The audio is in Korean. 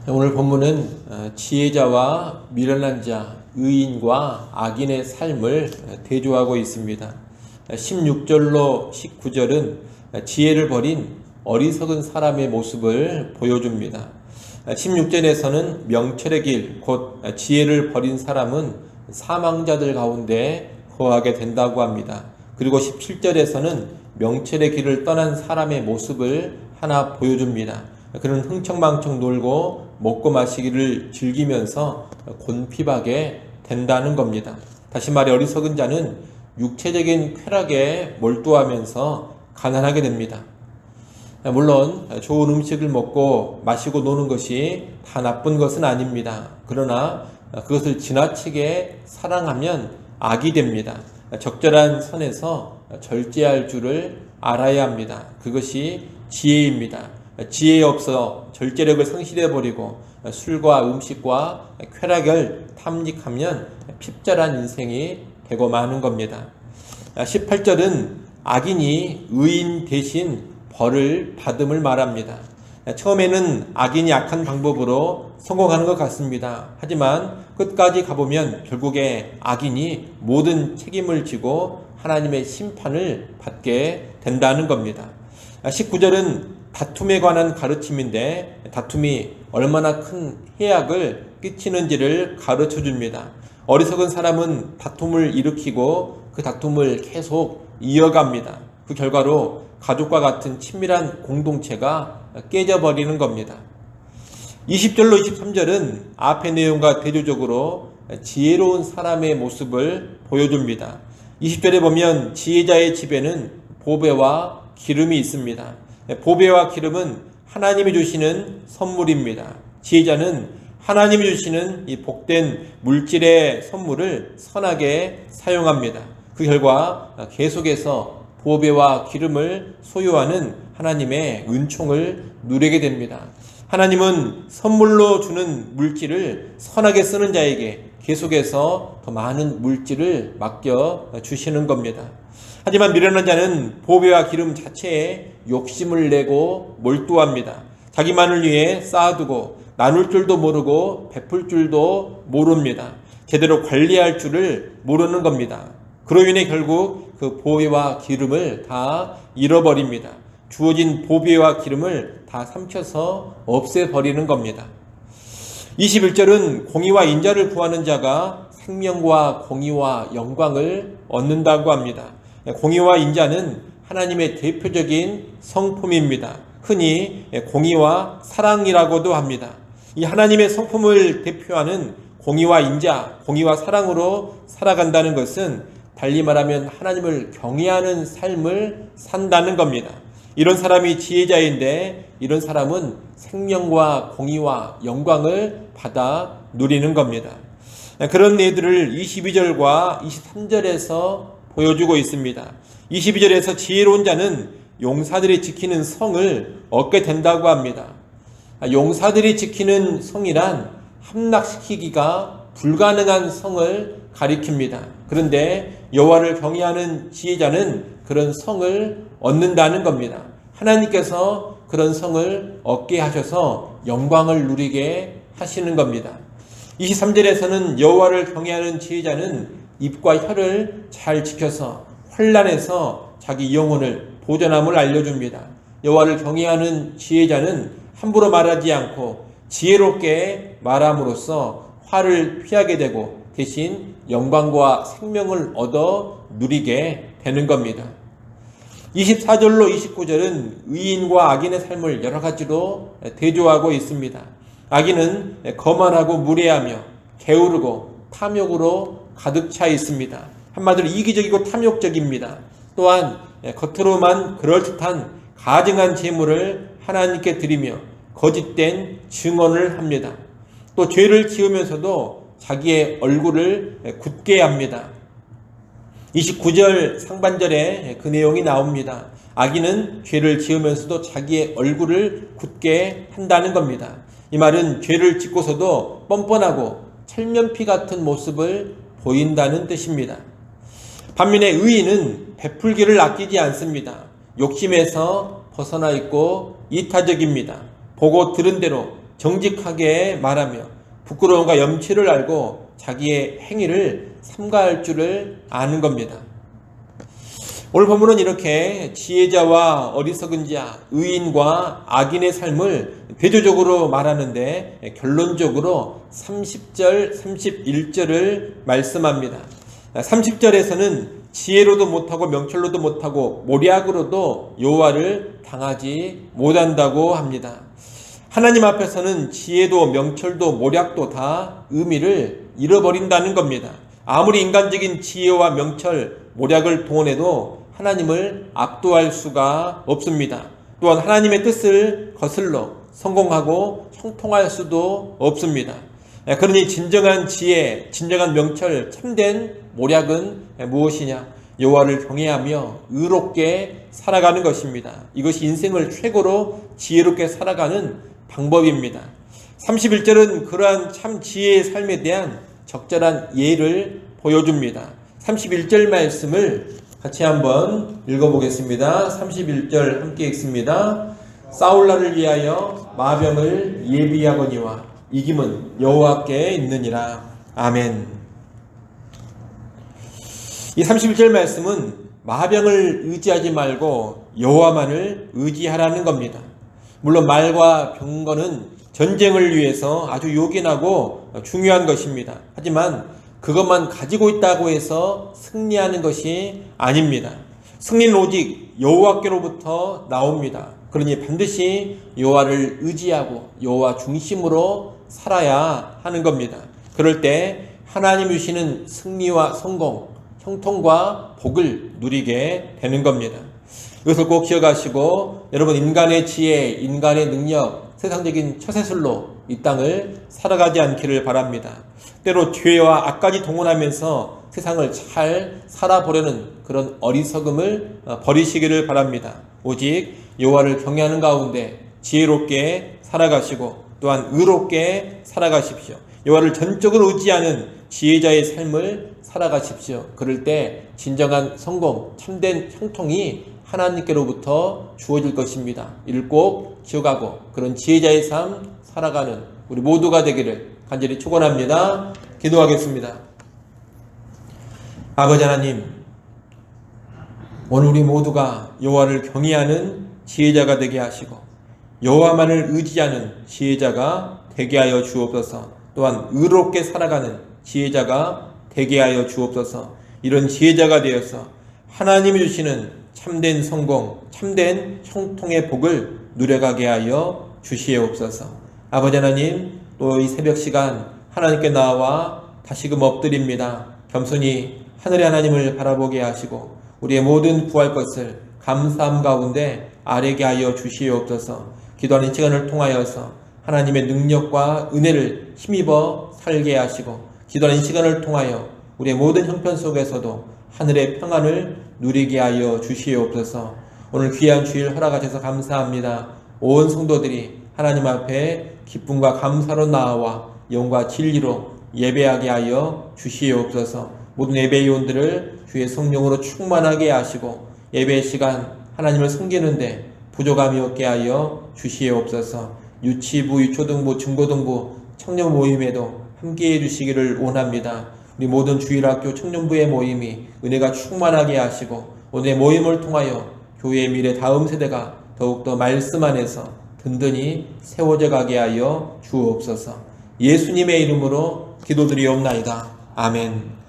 오늘 본문은 지혜자와 미련한 자, 의인과 악인의 삶을 대조하고 있습니다. 16절로 19절은 지혜를 버린 어리석은 사람의 모습을 보여줍니다. 16절에서는 명철의 길, 곧 지혜를 버린 사람은 사망자들 가운데 거하게 된다고 합니다. 그리고 17절에서는 명철의 길을 떠난 사람의 모습을 하나 보여줍니다. 그는 흥청망청 놀고 먹고 마시기를 즐기면서 곤핍하게 된다는 겁니다. 다시 말해 어리석은 자는 육체적인 쾌락에 몰두하면서 가난하게 됩니다. 물론 좋은 음식을 먹고 마시고 노는 것이 다 나쁜 것은 아닙니다. 그러나 그것을 지나치게 사랑하면 악이 됩니다. 적절한 선에서 절제할 줄을 알아야 합니다. 그것이 지혜입니다. 지혜에 없어 절제력을 상실해버리고 술과 음식과 쾌락을 탐닉하면 핍절한 인생이 되고 마는 겁니다. 18절은 악인이 의인 대신 벌을 받음을 말합니다. 처음에는 악인이 악한 방법으로 성공하는 것 같습니다. 하지만 끝까지 가보면 결국에 악인이 모든 책임을 지고 하나님의 심판을 받게 된다는 겁니다. 19절은 다툼에 관한 가르침인데 다툼이 얼마나 큰 해악을 끼치는지를 가르쳐 줍니다. 어리석은 사람은 다툼을 일으키고 그 다툼을 계속 이어갑니다. 그 결과로 가족과 같은 친밀한 공동체가 깨져버리는 겁니다. 20절로 23절은 앞의 내용과 대조적으로 지혜로운 사람의 모습을 보여줍니다. 20절에 보면 지혜자의 집에는 보배와 기름이 있습니다. 보배와 기름은 하나님이 주시는 선물입니다. 지혜자는 하나님이 주시는 이 복된 물질의 선물을 선하게 사용합니다. 그 결과 계속해서 보배와 기름을 소유하는 하나님의 은총을 누리게 됩니다. 하나님은 선물로 주는 물질을 선하게 쓰는 자에게 계속해서 더 많은 물질을 맡겨 주시는 겁니다. 하지만 미련한 자는 보배와 기름 자체에 욕심을 내고 몰두합니다. 자기만을 위해 쌓아두고 나눌 줄도 모르고 베풀 줄도 모릅니다. 제대로 관리할 줄을 모르는 겁니다. 그로 인해 결국 그 보배와 기름을 다 잃어버립니다. 주어진 보배와 기름을 다 삼켜서 없애버리는 겁니다. 21절은 공의와 인자를 구하는 자가 생명과 공의와 영광을 얻는다고 합니다. 공의와 인자는 하나님의 대표적인 성품입니다. 흔히 공의와 사랑이라고도 합니다. 이 하나님의 성품을 대표하는 공의와 인자, 공의와 사랑으로 살아간다는 것은 달리 말하면 하나님을 경외하는 삶을 산다는 겁니다. 이런 사람이 지혜자인데 이런 사람은 생명과 공의와 영광을 받아 누리는 겁니다. 그런 예들을 22절과 23절에서 보여주고 있습니다. 22절에서 지혜로운 자는 용사들이 지키는 성을 얻게 된다고 합니다. 용사들이 지키는 성이란 함락시키기가 불가능한 성을 가리킵니다. 그런데 여호와를 경외하는 지혜자는 그런 성을 얻는다는 겁니다. 하나님께서 그런 성을 얻게 하셔서 영광을 누리게 하시는 겁니다. 23절에서는 여호와를 경외하는 지혜자는 입과 혀를 잘 지켜서 환난에서 자기 영혼을 보존함을 알려줍니다. 여호와를 경외하는 지혜자는 함부로 말하지 않고 지혜롭게 말함으로써 화를 피하게 되고 대신 영광과 생명을 얻어 누리게 되는 겁니다. 24절로 29절은 의인과 악인의 삶을 여러 가지로 대조하고 있습니다. 악인은 거만하고 무례하며 게으르고 탐욕으로 가득 차 있습니다. 한마디로 이기적이고 탐욕적입니다. 또한 겉으로만 그럴듯한 가증한 재물을 하나님께 드리며 거짓된 증언을 합니다. 또 죄를 지으면서도 자기의 얼굴을 굳게 합니다. 29절 상반절에 그 내용이 나옵니다. 악인은 죄를 지으면서도 자기의 얼굴을 굳게 한다는 겁니다. 이 말은 죄를 짓고서도 뻔뻔하고 철면피 같은 모습을 보인다는 뜻입니다. 반면에 의인은 베풀기를 아끼지 않습니다. 욕심에서 벗어나 있고 이타적입니다. 보고 들은 대로 정직하게 말하며 부끄러움과 염치를 알고 자기의 행위를 삼가할 줄을 아는 겁니다. 오늘 본문은 이렇게 지혜자와 어리석은 자, 의인과 악인의 삶을 대조적으로 말하는데 결론적으로 30절, 31절을 말씀합니다. 30절에서는 지혜로도 못하고 명철로도 못하고 모략으로도 여호와를 당하지 못한다고 합니다. 하나님 앞에서는 지혜도 명철도 모략도 다 의미를 잃어버린다는 겁니다. 아무리 인간적인 지혜와 명철, 모략을 동원해도 하나님을 압도할 수가 없습니다. 또한 하나님의 뜻을 거슬러 성공하고 형통할 수도 없습니다. 그러니 진정한 지혜, 진정한 명철, 참된 모략은 무엇이냐? 여호와를 경외하며 의롭게 살아가는 것입니다. 이것이 인생을 최고로 지혜롭게 살아가는 방법입니다. 31절은 그러한 참 지혜의 삶에 대한 적절한 예를 보여줍니다. 31절 말씀을 같이 한번 읽어보겠습니다. 31절 함께 읽습니다. 싸울날을 위하여 마병을 예비하거니와 이김은 여호와께 있느니라. 아멘. 이 31절 말씀은 마병을 의지하지 말고 여호와만을 의지하라는 겁니다. 물론 말과 병거는 전쟁을 위해서 아주 요긴하고 중요한 것입니다. 하지만 그것만 가지고 있다고 해서 승리하는 것이 아닙니다. 승리는 오직 여호와께로부터 나옵니다. 그러니 반드시 여호와를 의지하고 여호와 중심으로 살아야 하는 겁니다. 그럴 때 하나님 주시는 승리와 성공, 형통과 복을 누리게 되는 겁니다. 이것을 꼭 기억하시고 여러분 인간의 지혜, 인간의 능력, 세상적인 처세술로 이 땅을 살아가지 않기를 바랍니다. 때로 죄와 악까지 동원하면서 세상을 잘 살아보려는 그런 어리석음을 버리시기를 바랍니다. 오직 여호와를 경외하는 가운데 지혜롭게 살아가시고 또한 의롭게 살아가십시오. 여호와를 전적으로 의지하는 지혜자의 삶을 살아가십시오. 그럴 때 진정한 성공, 참된 형통이 하나님께로부터 주어질 것입니다. 이를 꼭 기억하고 그런 지혜자의 삶 살아가는 우리 모두가 되기를 간절히 축원합니다. 기도하겠습니다. 아버지 하나님, 오늘 우리 모두가 여호와를 경외하는 지혜자가 되게 하시고 여호와만을 의지하는 지혜자가 되게 하여 주옵소서. 또한 의롭게 살아가는 지혜자가 되게 하여 주옵소서. 이런 지혜자가 되어서 하나님이 주시는 참된 성공, 참된 형통의 복을 누려가게 하여 주시옵소서. 아버지 하나님, 또 이 새벽 시간 하나님께 나와 다시금 엎드립니다. 겸손히 하늘의 하나님을 바라보게 하시고 우리의 모든 구할 것을 감사함 가운데 아뢰게 하여 주시옵소서. 기도하는 시간을 통하여서 하나님의 능력과 은혜를 힘입어 살게 하시고 기도하는 시간을 통하여 우리의 모든 형편 속에서도 하늘의 평안을 누리게 하여 주시옵소서. 오늘 귀한 주일 허락하셔서 감사합니다. 온 성도들이 하나님 앞에 기쁨과 감사로 나아와 영과 진리로 예배하게 하여 주시옵소서. 모든 예배위원들을 주의 성령으로 충만하게 하시고 예배 시간 하나님을 섬기는데 부족함이 없게 하여 주시옵소서. 유치부, 유초등부, 중고등부, 청년 모임에도 함께해 주시기를 원합니다. 우리 모든 주일학교 청년부의 모임이 은혜가 충만하게 하시고 오늘의 모임을 통하여 교회의 미래 다음 세대가 더욱더 말씀 안에서 든든히 세워져 가게 하여 주옵소서. 예수님의 이름으로 기도드리옵나이다. 아멘.